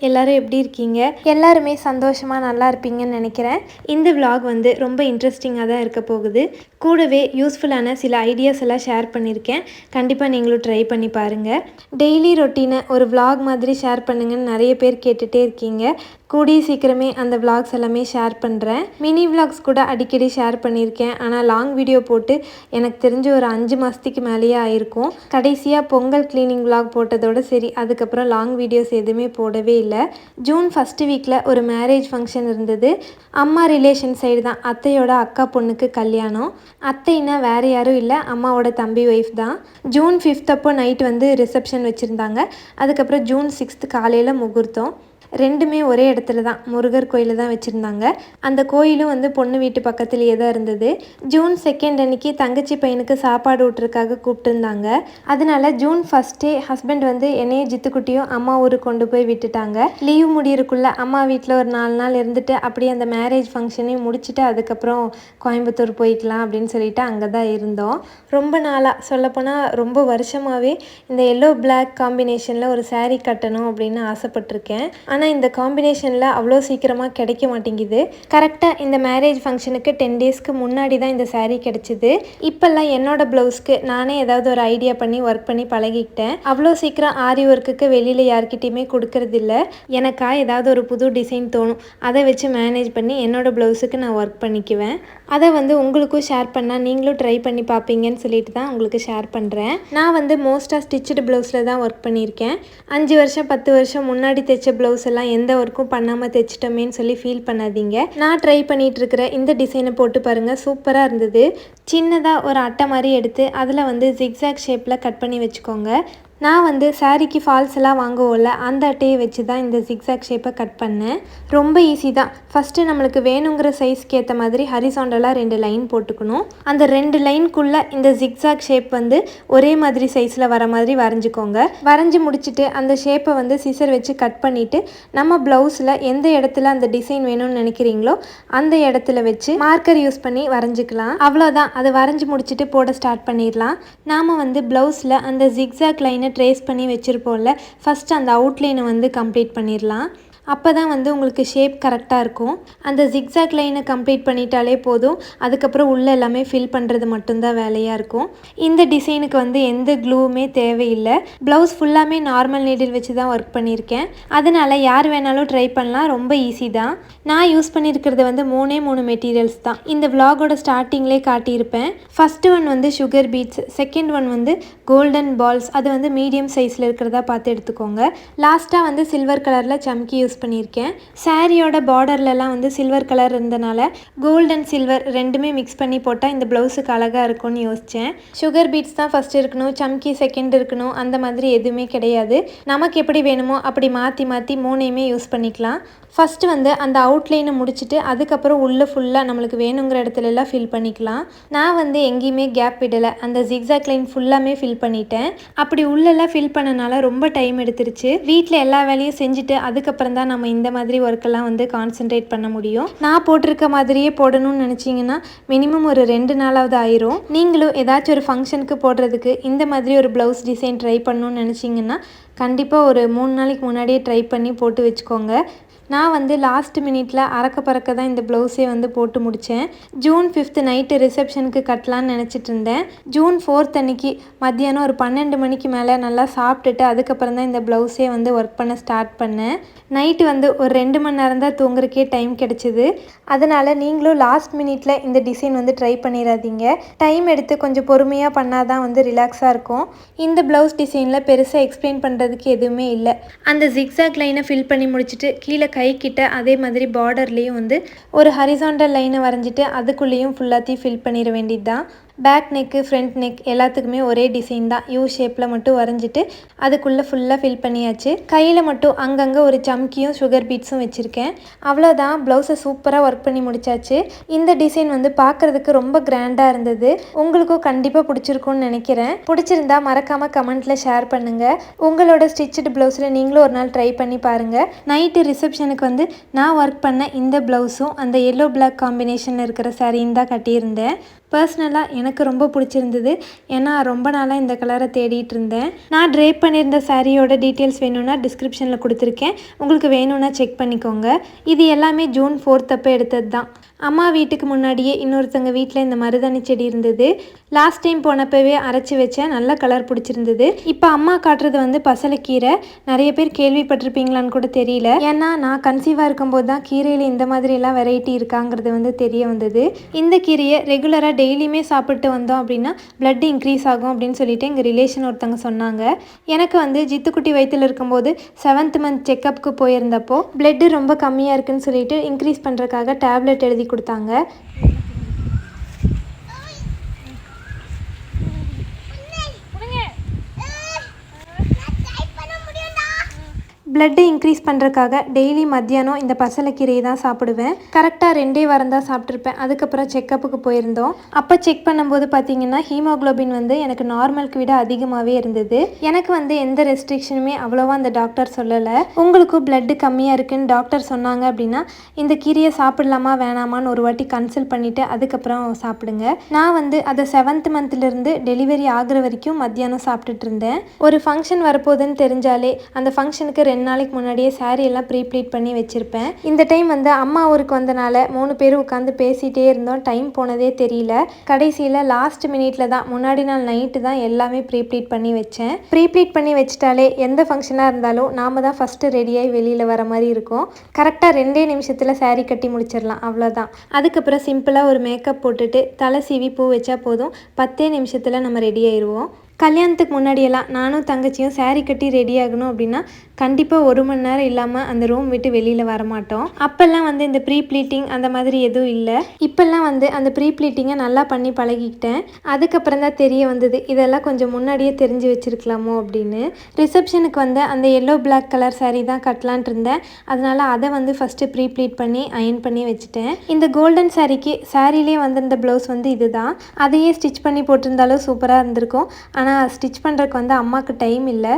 எல்லாரும் எப்படி இருக்கீங்க? எல்லாருமே சந்தோஷமா நல்லா இருப்பீங்கன்னு நினைக்கிறேன். இந்த vlog வந்து ரொம்ப இன்ட்ரெஸ்டிங்காக தான் இருக்க போகுது. கூடவே யூஸ்ஃபுல்லான சில ஐடியாஸ் எல்லாம் ஷேர் பண்ணியிருக்கேன். கண்டிப்பாக நீங்களும் ட்ரை பண்ணி பாருங்கள். டெய்லி ரொட்டீனை ஒரு vlog மாதிரி ஷேர் பண்ணுங்கன்னு நிறைய பேர் கேட்டுகிட்டே இருக்கீங்க. கூடிய சீக்கிரமே அந்த vlogs எல்லாமே ஷேர் பண்ணுறேன். மினி vlogs கூட அடிக்கடி ஷேர் பண்ணியிருக்கேன். ஆனால் லாங் வீடியோ போட்டு எனக்கு தெரிஞ்ச ஒரு 5 மாதத்துக்கு மேலேயே ஆயிருக்கும். கடைசியாக பொங்கல் கிளீனிங் vlog போட்டதோடு சரி, அதுக்கப்புறம் லாங் வீடியோஸ் எதுவுமே போடவே இல்லை. ஜூன் ஃபஸ்ட் வீக்கில் ஒரு மேரேஜ் ஃபங்க்ஷன் இருந்தது. அம்மா ரிலேஷன் சைடு தான், அத்தையோட அக்கா பொண்ணுக்கு கல்யாணம். அத்தைன்னா வேறு யாரும் இல்லை, அம்மாவோட தம்பி ஒய்ஃப் தான். ஜூன் 5th அப்போ நைட் வந்து ரிசப்ஷன் வச்சுருந்தாங்க. அதுக்கப்புறம் ஜூன் 6th காலையில் முகூர்த்தம். ரெண்டுமே ஒரே இடத்துல தான், முருகர் கோயிலில் தான் வச்சுருந்தாங்க. அந்த கோயிலும் வந்து பொண்ணு வீட்டு பக்கத்துலேயே தான் இருந்தது. ஜூன் 2 அன்றைக்கி தங்கச்சி பையனுக்கு சாப்பாடு ஊட்டுறதுக்காக கூப்பிட்டுருந்தாங்க. அதனால ஜூன் 1 ஹஸ்பண்ட் வந்து என்னையும் ஜித்துக்குட்டியும் அம்மா ஊருக்கு கொண்டு போய் விட்டுட்டாங்க. லீவ் முடியறதுக்குள்ளே அம்மா வீட்டில் ஒரு 4 நாள் இருந்துட்டு அப்படியே அந்த மேரேஜ் ஃபங்க்ஷனையும் முடிச்சுட்டு அதுக்கப்புறம் கோயம்புத்தூர் போய்க்கலாம் அப்படின்னு சொல்லிட்டு அங்கே தான் இருந்தோம். ரொம்ப நாளாக, சொல்லப்போனால் ரொம்ப வருஷமாகவே இந்த எல்லோ பிளாக் காம்பினேஷனில் ஒரு saree கட்டணும் அப்படின்னு ஆசைப்பட்டிருக்கேன். ஆனால் இந்த காம்பினேஷனில் அவ்வளோ சீக்கிரமாக கிடைக்க மாட்டேங்குது. கரெக்டாக இந்த மேரேஜ் ஃபங்க்ஷனுக்கு 10 டேஸ்க்கு முன்னாடி தான் இந்த saree கிடச்சிது. இப்போல்லாம் என்னோட ப்ளவுஸ்க்கு நானே ஏதாவது ஒரு ஐடியா பண்ணி ஒர்க் பண்ணி பழகிக்கிட்டேன். அவ்வளோ சீக்கிரம் ஆரி ஒர்க்குக்கு வெளியில் யார்கிட்டையுமே கொடுக்கறதில்ல. எனக்கா ஏதாவது ஒரு புது டிசைன் தோணும், அதை வச்சு மேனேஜ் பண்ணி என்னோடய ப்ளவுஸுக்கு நான் ஒர்க் பண்ணிக்குவேன். அதை வந்து உங்களுக்கும் ஷேர் பண்ணால் நீங்களும் ட்ரை பண்ணி பார்ப்பீங்கன்னு சொல்லிட்டு தான் உங்களுக்கு ஷேர் பண்ணுறேன். நான் வந்து மோஸ்ட்டாக ஸ்டிச்சுடு ப்ளவுஸில் தான் ஒர்க் பண்ணியிருக்கேன். 5 வருஷம் 10 வருஷம் முன்னாடி தைச்ச ப்ளவுஸ் எல்லாம் எந்த ஒர்க்கும் பண்ணாமல் தைச்சிட்டோமேன்னு சொல்லி ஃபீல் பண்ணாதீங்க. நான் ட்ரை பண்ணிகிட்டு இருக்கிற இந்த டிசைனை போட்டு பாருங்கள், சூப்பராக இருந்தது. சின்னதாக ஒரு அட்டை மாதிரி எடுத்து அதில் வந்து ஜிக்ஸாக் ஷேப்பில் கட் பண்ணி வச்சுக்கோங்க. நான் வந்து சாரீக்கு ஃபால்ஸ் எல்லாம் வாங்குவோம்ல, அந்த அட்டையை வச்சு தான் இந்த ஜிக்ஸாக் ஷேப்பை கட் பண்ணேன். ரொம்ப ஈஸி தான். ஃபஸ்ட்டு நம்மளுக்கு வேணுங்கிற சைஸ்க்கு ஏற்ற மாதிரி ஹரிசாண்டலாக 2 லைன் போட்டுக்கணும். அந்த 2 லைனுக்குள்ளே இந்த ஜிக்ஸாக் ஷேப் வந்து ஒரே மாதிரி சைஸில் வர மாதிரி வரைஞ்சிக்கோங்க. வரைஞ்சி முடிச்சுட்டு அந்த ஷேப்பை வந்து சிசர் வச்சு கட் பண்ணிவிட்டு நம்ம ப்ளவுஸில் எந்த இடத்துல அந்த டிசைன் வேணும்னு நினைக்கிறீங்களோ அந்த இடத்துல வச்சு மார்க்கர் யூஸ் பண்ணி வரைஞ்சிக்கலாம். அவ்வளோதான். அதை வரைஞ்சி முடிச்சுட்டு போட ஸ்டார்ட் பண்ணிடலாம். நாம் வந்து ப்ளவுஸில் அந்த ஜிக்ஸாக் லைனை ட்ரேஸ் பண்ணி வச்சுருப்போம்ல, ஃபஸ்ட்டு அந்த அவுட்லைனை வந்து கம்ப்ளீட் பண்ணிடலாம். அப்போ தான் வந்து உங்களுக்கு ஷேப் கரெக்டாக இருக்கும். அந்த ஜிக்ஸாக் லைனை கம்ப்ளீட் பண்ணிட்டாலே போதும். அதுக்கப்புறம் உள்ளே எல்லாமே ஃபில் பண்ணுறது மட்டும்தான் வேலையாக இருக்கும். இந்த டிசைனுக்கு வந்து எந்த க்ளூவுமே தேவையில்லை. ப்ளவுஸ் ஃபுல்லாமே நார்மல் நீடில் வச்சு தான் ஒர்க் பண்ணியிருக்கேன். அதனால் யார் வேணாலும் ட்ரை பண்ணலாம். ரொம்ப ஈஸி தான். நான் யூஸ் பண்ணியிருக்கிறது வந்து 3 மெட்டீரியல்ஸ் தான். இந்த விலாகோட ஸ்டார்டிங்லேயே காட்டியிருப்பேன். ஃபஸ்ட்டு ஒன் வந்து சுகர் பீட்ஸ், செகண்ட் ஒன் வந்து கோல்டன் பால்ஸ். அது வந்து மீடியம் சைஸில் இருக்கிறதா பார்த்து எடுத்துக்கோங்க. லாஸ்ட்டாக வந்து சில்வர் கலரில் சம்கி யூஸ் பண்ணியிருக்கேன். சாரியோட பார்டர்லலாம் வந்து சில்வர் கலர் இருந்தனால கோல்ட் அண்ட் சில்வர் ரெண்டுமே மிக்ஸ் பண்ணி போட்டால் இந்த ப்ளவுஸுக்கு அழகாக இருக்கும்னு யோசித்தேன். சுகர் பீட்ஸ் தான் ஃபஸ்ட் இருக்கணும், சம்கி செகண்ட் இருக்கணும், அந்த மாதிரி எதுவுமே கிடையாது. நமக்கு எப்படி வேணுமோ அப்படி மாற்றி மாற்றி 3யுமே யூஸ் பண்ணிக்கலாம். ஃபஸ்ட்டு வந்து அந்த அவுட்லைனை முடிச்சுட்டு அதுக்கப்புறம் உள்ளே ஃபுல்லாக நம்மளுக்கு வேணுங்கிற இடத்துலலாம் ஃபில் பண்ணிக்கலாம். நான் வந்து எங்கேயுமே கேப் விடலை. அந்த ஜிக்ஸாக் லைன் ஃபுல்லாமே ஃபில் பண்ணிட்டேன். அப்படி உள்ளெல்லாம் ஃபில் பண்ணனால ரொம்ப டைம் எடுத்துருச்சு. வீட்டில் எல்லா வேலையும் செஞ்சுட்டு அதுக்கப்புறம் தான் நம்ம இந்த மாதிரி ஒர்க்கெல்லாம் வந்து கான்சென்ட்ரேட் பண்ண முடியும். நான் போட்டிருக்க மாதிரியே போடணும்னு நினச்சிங்கன்னா மினிமம் ஒரு 2 நாளாவது ஆயிரும். நீங்களும் ஏதாச்சும் ஒரு ஃபங்க்ஷனுக்கு போடுறதுக்கு இந்த மாதிரி ஒரு ப்ளவுஸ் டிசைன் ட்ரை பண்ணணும்னு நினச்சிங்கன்னா கண்டிப்பாக ஒரு 3 நாளைக்கு முன்னாடியே ட்ரை பண்ணி போட்டு வச்சுக்கோங்க. நான் வந்து லாஸ்ட் மினிட்ல அறக்க பறக்க தான் இந்த ப்ளவுஸே வந்து போட்டு முடித்தேன். ஜூன் 5 நைட்டு ரிசப்ஷனுக்கு கட்டலான்னு நினச்சிட்டு இருந்தேன். ஜூன் 4 அன்றைக்கி மத்தியானம் ஒரு 12 மணிக்கு மேலே நல்லா சாப்பிட்டுட்டு அதுக்கப்புறம் தான் இந்த ப்ளவுஸே வந்து ஒர்க் பண்ண ஸ்டார்ட் பண்ணேன். நைட்டு வந்து ஒரு 2 மணி நேரம் தான் தூங்குறக்கே டைம் கிடச்சிது. அதனால் நீங்களும் லாஸ்ட் மினிட்ல இந்த டிசைன் வந்து ட்ரை பண்ணிடாதீங்க. டைம் எடுத்து கொஞ்சம் பொறுமையாக பண்ணால் தான் வந்து ரிலாக்ஸாக இருக்கும். இந்த ப்ளவுஸ் டிசைனில் பெருசாக எக்ஸ்பிளைன் பண்ணுறதுக்கு எதுவுமே இல்லை. அந்த ஜிக்ஸாக் லைனை ஃபில் பண்ணி முடிச்சுட்டு கீழே கைக்கிட்ட அதே மாதிரி பார்டர்லேயும் வந்து ஒரு ஹரிசாண்டல் லைனை வரைஞ்சிட்டு அதுக்குள்ளேயும் ஃபுல்லாத்தையும் ஃபில் பண்ணிட வேண்டியது தான். பேக் நெக்கு, ஃப்ரண்ட் நெக் எல்லாத்துக்குமே ஒரே டிசைன் தான். யூ ஷேப்பில் மட்டும் வரைஞ்சிட்டு அதுக்குள்ளே ஃபுல்லாக ஃபில் பண்ணியாச்சு. கையில் மட்டும் அங்கங்கே ஒரு சம்கியும் சுகர் பீட்ஸும் வச்சுருக்கேன். அவ்வளோதான். ப்ளவுஸை சூப்பராக ஒர்க் பண்ணி முடிச்சாச்சு. இந்த டிசைன் வந்து பார்க்குறதுக்கு ரொம்ப கிராண்டாக இருந்தது. உங்களுக்கும் கண்டிப்பாக பிடிச்சிருக்கும்னு நினைக்கிறேன். பிடிச்சிருந்தா மறக்காமல் கமெண்ட்டில் ஷேர் பண்ணுங்கள். உங்களோட ஸ்டிச்சுடு ப்ளவுஸில் நீங்களும் ஒரு நாள் ட்ரை பண்ணி பாருங்கள். நைட்டு ரிசப்ஷனுக்கு வந்து நான் ஒர்க் பண்ண இந்த ப்ளவுஸும் அந்த எல்லோ பிளாக் காம்பினேஷனில் இருக்கிற சாரின்னு தான் கட்டியிருந்தேன். பர்சனலாக எனக்கு ரொம்ப பிடிச்சிருந்தது. ஏன்னா ரொம்ப நாளாக இந்த கலரை தேடிட்டு இருந்தேன். நான் ட்ரேப் பண்ணியிருந்த சாரியோட டீட்டெயில்ஸ் வேணும்னா டிஸ்கிரிப்ஷனில் கொடுத்துருக்கேன். உங்களுக்கு வேணும்னா செக் பண்ணிக்கோங்க. இது எல்லாமே ஜூன் 4 அப்போ எடுத்தது தான். அம்மா வீட்டுக்கு முன்னாடியே இன்னொருத்தங்க வீட்டில் இந்த மருதாணி செடி இருந்தது. லாஸ்ட் டைம் போனப்பவே அரைச்சி வச்சேன். நல்ல கலர் பிடிச்சிருந்தது. இப்போ அம்மா காட்டுறது வந்து பசலைக்கீரை. நிறைய பேர் கேள்விப்பட்டிருப்பீங்களான்னு கூட தெரியல. ஏன்னா நான் கன்சீவாக இருக்கும்போது தான் கீரையில் இந்த மாதிரிலாம் வெரைட்டி இருக்காங்கிறது வந்து தெரிய வந்தது. இந்த கீரையை ரெகுலராக டெய்லியுமே சாப்பிட்டு வந்தோம் அப்படின்னா பிளட் இன்க்ரீஸ் ஆகும் அப்படின்னு சொல்லிட்டு எங்கள் ரிலேஷன் ஒருத்தவங்க சொன்னாங்க. எனக்கு வந்து ஜித்துக்குட்டி வயிற்றில் இருக்கும்போது 7th மந்த் செக்கப்புக்கு போயிருந்தப்போ பிளட்டு ரொம்ப கம்மியாக இருக்குன்னு சொல்லிட்டு இன்க்ரீஸ் பண்ணுறதுக்காக டேப்லெட் எழுதி கொடுத்தாங்க. பிளட்டை இன்க்ரீஸ் பண்ணுறதுக்காக டெய்லி மத்தியானம் இந்த பசலைக்கீரையை தான் சாப்பிடுவேன். கரெக்டாக 2 வாரம் தான் சாப்பிட்ருப்பேன். அதுக்கப்புறம் செக்கப்புக்கு போயிருந்தோம். அப்போ செக் பண்ணும்போது பார்த்தீங்கன்னா ஹீமோக்ளோபின் வந்து எனக்கு நார்மலுக்கு விட அதிகமாகவே இருந்தது. எனக்கு வந்து எந்த ரெஸ்ட்ரிக்ஷனுமே அவ்வளோவா அந்த டாக்டர் சொல்லலை. உங்களுக்கும் பிளட்டு கம்மியாக இருக்குன்னு டாக்டர் சொன்னாங்க அப்படின்னா இந்த கீரையை சாப்பிடலாமா வேணாமான்னு ஒரு வாட்டி கன்சல்ட் பண்ணிவிட்டு அதுக்கப்புறம் சாப்பிடுங்க. நான் வந்து அதை 7th மந்த்லேருந்து டெலிவரி ஆகிற வரைக்கும் மத்தியானம் சாப்பிட்டுட்டு இருந்தேன். ஒரு ஃபங்க்ஷன் வரப்போகுதுன்னு தெரிஞ்சாலே அந்த ஃபங்க்ஷனுக்கு 2 நாளைக்கு முன்னாடியே சாரி எல்லாம் ப்ரீப்ளீட் பண்ணி வச்சுருப்பேன். இந்த டைம் வந்து அம்மா ஊருக்கு வந்தனால 3 பேரும் உட்காந்து பேசிகிட்டே இருந்தோம். டைம் போனதே தெரியல. கடைசியில் லாஸ்ட் மினிட்ல தான் முன்னாடி நாள் நைட்டு தான் எல்லாமே ப்ரீப்ளீட் பண்ணி வச்சேன். ப்ரீப்ளீட் பண்ணி வச்சிட்டாலே எந்த ஃபங்க்ஷனாக இருந்தாலும் நாம தான் ஃபஸ்ட்டு ரெடியாகி வெளியில் வர மாதிரி இருக்கும். கரெக்டாக 2 நிமிஷத்தில் சாரி கட்டி முடிச்சிடலாம், அவ்வளோதான். அதுக்கப்புறம் சிம்பிளாக ஒரு மேக்கப் போட்டுட்டு தலை சீவி பூ வச்சா போதும். 10 நிமிஷத்தில் நம்ம ரெடி ஆயிடுவோம். கல்யாணத்துக்கு முன்னாடியெல்லாம் நானும் தங்கச்சியும் சாரீ கட்டி ரெடி ஆகணும் அப்படின்னா கண்டிப்பாக 1 மணி நேரம் இல்லாமல் அந்த ரூம் விட்டு வெளியில் வரமாட்டோம். அப்போல்லாம் வந்து இந்த ப்ரீ ப்ளீட்டிங் அந்த மாதிரி எதுவும் இல்லை. இப்போல்லாம் வந்து அந்த ப்ரீ ப்ளீட்டிங்கை நல்லா பண்ணி பழகிக்கிட்டேன். அதுக்கப்புறம் தான் தெரிய வந்தது இதெல்லாம் கொஞ்சம் முன்னாடியே தெரிஞ்சு வச்சுருக்கலாமோ அப்படின்னு. ரிசப்ஷனுக்கு வந்து அந்த எல்லோ பிளாக் கலர் சாரீ தான் கட்டலான்ட்டு இருந்தேன். அதனால் அதை வந்து ஃபஸ்ட்டு ப்ரீ ப்ளீட் பண்ணி அயன் பண்ணி வச்சுட்டேன். இந்த கோல்டன் சாரீக்கு சாரீலே வந்திருந்த ப்ளவுஸ் வந்து இதுதான். அதையே ஸ்டிச் பண்ணி போட்டிருந்தாலும் சூப்பராக இருந்திருக்கும். ஆனால் ஸ்டிச் பண்ணுறதுக்கு வந்து அம்மாவுக்கு டைம் இல்லை.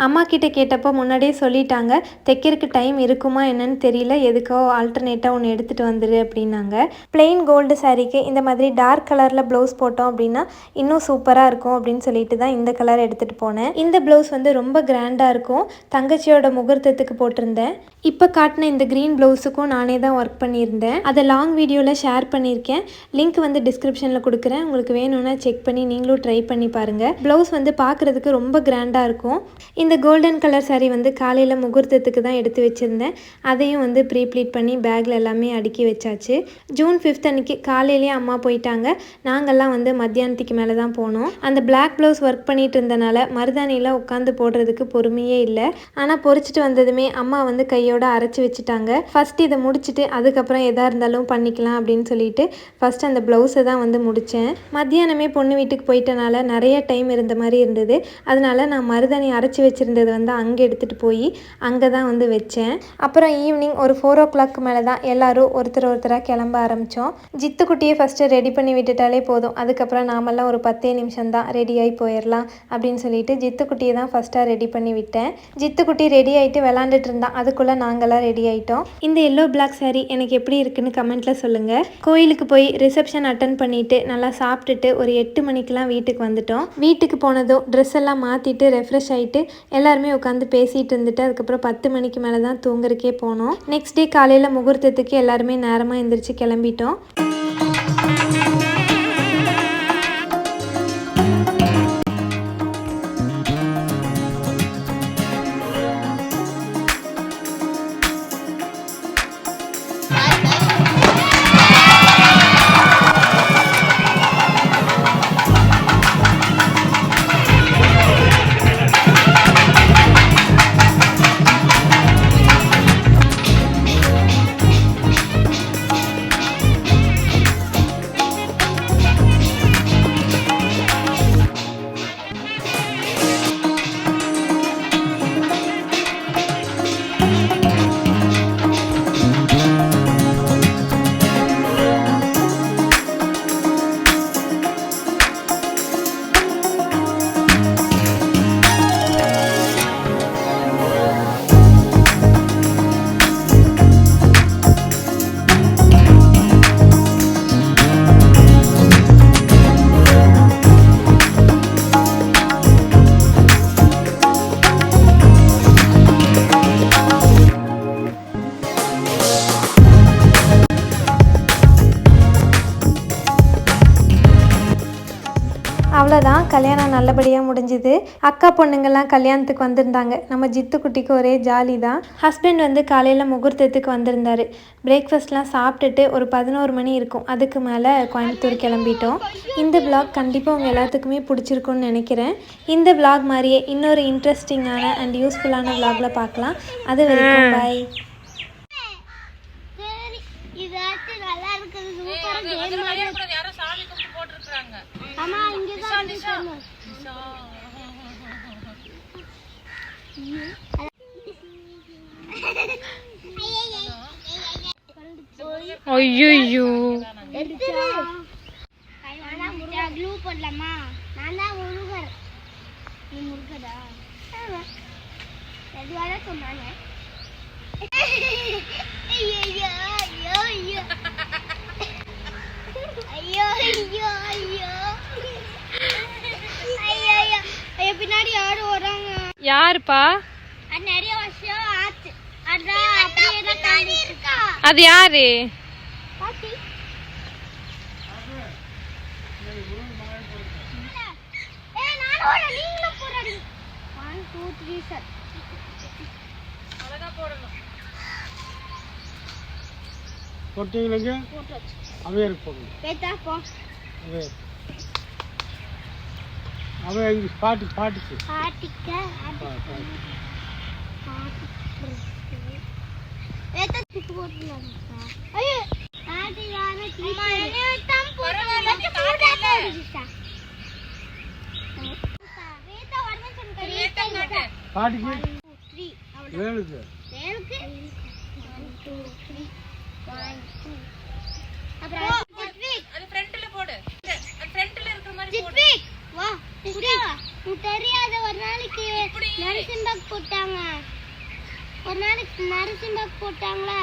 அம்மா கிட்டே கேட்டப்போ முன்னாடியே சொல்லிட்டாங்க தைக்கிறதுக்கு டைம் இருக்குமா என்னன்னு தெரியல, எதுக்கோ ஆல்டர்னேட்டாக ஒன்று எடுத்துகிட்டு வந்துடு அப்படின்னாங்க. பிளெயின் கோல்டு சாரீக்கு இந்த மாதிரி டார்க் கலரில் ப்ளவுஸ் போட்டோம் அப்படின்னா இன்னும் சூப்பராக இருக்கும் அப்படின்னு சொல்லிட்டு தான் இந்த கலர் எடுத்துகிட்டு போனேன். இந்த ப்ளவுஸ் வந்து ரொம்ப கிராண்டாக இருக்கும். தங்கச்சியோட முகூர்த்தத்துக்கு போட்டிருந்தேன். இப்போ காட்டின இந்த க்ரீன் ப்ளவுஸுக்கும் நானே தான் ஒர்க் பண்ணியிருந்தேன். அதை லாங் வீடியோவில் ஷேர் பண்ணியிருக்கேன். லிங்க் வந்து டிஸ்கிரிப்ஷனில் கொடுக்குறேன். உங்களுக்கு வேணும்னா செக் பண்ணி நீங்களும் ட்ரை பண்ணி பாருங்கள். ப்ளவுஸ் வந்து பார்க்குறதுக்கு ரொம்ப கிராண்டாக இருக்கும். இந்த கோல்டன் கலர் சாரீ வந்து காலையில் முகூர்த்தத்துக்கு தான் எடுத்து வச்சுருந்தேன். அதையும் வந்து ப்ரீ ப்ளீட் பண்ணி பேக்கில் எல்லாமே அடுக்கி வச்சாச்சு. ஜூன் 5 அன்றைக்கி காலையிலேயே அம்மா போயிட்டாங்க. நாங்கள்லாம் வந்து மத்தியானத்துக்கு மேலே தான் போனோம். அந்த பிளாக் ப்ளவுஸ் ஒர்க் பண்ணிட்டு இருந்தனால மருதாணியில் உட்காந்து போடுறதுக்கு பொறுமையே இல்லை. ஆனால் பொறிச்சிட்டு வந்ததுமே அம்மா வந்து கையோட அரைச்சி வச்சுட்டாங்க. ஃபஸ்ட்டு இதை முடிச்சுட்டு அதுக்கப்புறம் எதாக இருந்தாலும் பண்ணிக்கலாம் அப்படின்னு சொல்லிட்டு ஃபஸ்ட்டு அந்த ப்ளவுஸை தான் வந்து முடித்தேன். மத்தியானமே பொண்ணு வீட்டுக்கு போயிட்டனால நிறைய டைம் இருந்த மாதிரி இருந்தது. அதனால் நான் மருதாணி அரைச்சி வச்சுருந்தது வந்து அங்கே எடுத்துகிட்டு போய் அங்கே தான் வந்து வச்சேன். அப்புறம் ஈவினிங் ஒரு 4 o'clock மேலே தான் எல்லோரும் ஒருத்தராக கிளம்ப ஆரம்பித்தோம். ஜித்துக்குட்டியை ஃபஸ்ட்டு ரெடி பண்ணி விட்டுட்டாலே போதும். அதுக்கப்புறம் நாமெல்லாம் ஒரு 10 நிமிஷம் தான் ரெடியாகி போயிடலாம் அப்படின்னு சொல்லிட்டு ஜித்துக்குட்டியை தான் ஃபஸ்ட்டாக ரெடி பண்ணி விட்டேன். ஜித்துக்குட்டி ரெடி ஆகிட்டு விளாண்டுட்டு இருந்தான். அதுக்குள்ளே நாங்கள்லாம் ரெடி ஆகிட்டோம். இந்த எல்லோ பிளாக் சாரீ எனக்கு எப்படி இருக்குன்னு கமெண்ட்டில் சொல்லுங்கள். கோயிலுக்கு போய் ரிசப்ஷன் அட்டன் பண்ணிவிட்டு நல்லா சாப்பிட்டுட்டு ஒரு 8 மணிக்கெலாம் வீட்டுக்கு வந்துட்டோம். வீட்டுக்கு போனதும் ட்ரெஸ் எல்லாம் மாற்றிட்டு ரெஃப்ரெஷ் ஆகிட்டு எல்லாருமே உட்காந்து பேசிகிட்டு இருந்துட்டு அதுக்கப்புறம் 10 மணிக்கு மேலே தான் தூங்குறதுக்கே போனோம். நெக்ஸ்ட் டே காலையில் முகூர்த்தத்துக்கு எல்லாருமே நேரமாக எந்திரிச்சு கிளம்பிட்டோம். அவ்வளோதான், கல்யாணம் நல்லபடியாக முடிஞ்சுது. அக்கா பொண்ணுங்கள்லாம் கல்யாணத்துக்கு வந்திருந்தாங்க. நம்ம ஜித்து குட்டிக்கு ஒரே ஜாலி தான். ஹஸ்பண்ட் வந்து காலையில் முகூர்த்தத்துக்கு வந்திருந்தார். பிரேக்ஃபாஸ்ட்லாம் சாப்பிட்டுட்டு ஒரு 11 மணி இருக்கும். அதுக்கு மேலே கோயம்புத்தூர் கிளம்பிட்டோம். இந்த விளாக் கண்டிப்பாக உங்கள் எல்லாத்துக்குமே பிடிச்சிருக்குன்னு நினைக்கிறேன். இந்த விளாக் மாதிரியே இன்னொரு இன்ட்ரெஸ்டிங்கான அண்ட் யூஸ்ஃபுல்லான விளாகில் பார்க்கலாம். அது வரைக்கும் பாய். ஐயோ க்ளூ போடலாமா? நான் தான் முருகர். நீ முருகரா? எதுவாக சொன்னாங்க. ஐயோ ஐயோ ஐயோ ஐயோ ஐயோ ஐயோ ஐயோ ஐயோ ஐயோ பின்னாடி யாரும் வராங்க. யாருப்பா? அது நிறைய வருஷம் ஆச்சு. அதான் அப்படியே தான் காணி இருக்கா. அது யாரு? பாட்டி. ஏய் நானோட நீங்களும் போறாடி. 1 2 3 சார். அழகா போடணும். போட்டீங்களா? போட்டாச்சு. அவே இருக்கு போடுங்க. பேட்டா போ. அவே இங்க பாட்டிக்கு பாட்டிக்கு பேட்டா திக்கு போட்டுலாம். ஐயோ பாட்டி யாரோ அம்மா என்ன தம் போடுறாங்க. பேட்டா பேட்டா வரணும் சொல்லுங்க. பேட்டா பாட்டிக்கு 3 வேலுக்கு 1 2 3 1 2 அப்புறம் ஜித்விக் அது ஃப்ரண்ட்ல போடு. அது ஃப்ரண்ட்ல இருக்கிற மாதிரி போடு. ஜித்விக் வா புரியா? நீ தெரியாத ஒரு நாளைக்கு நரசிம்பாக் போட்டாங்க. ஒரு நாளைக்கு நரசிம்பாக் போட்டாங்களா?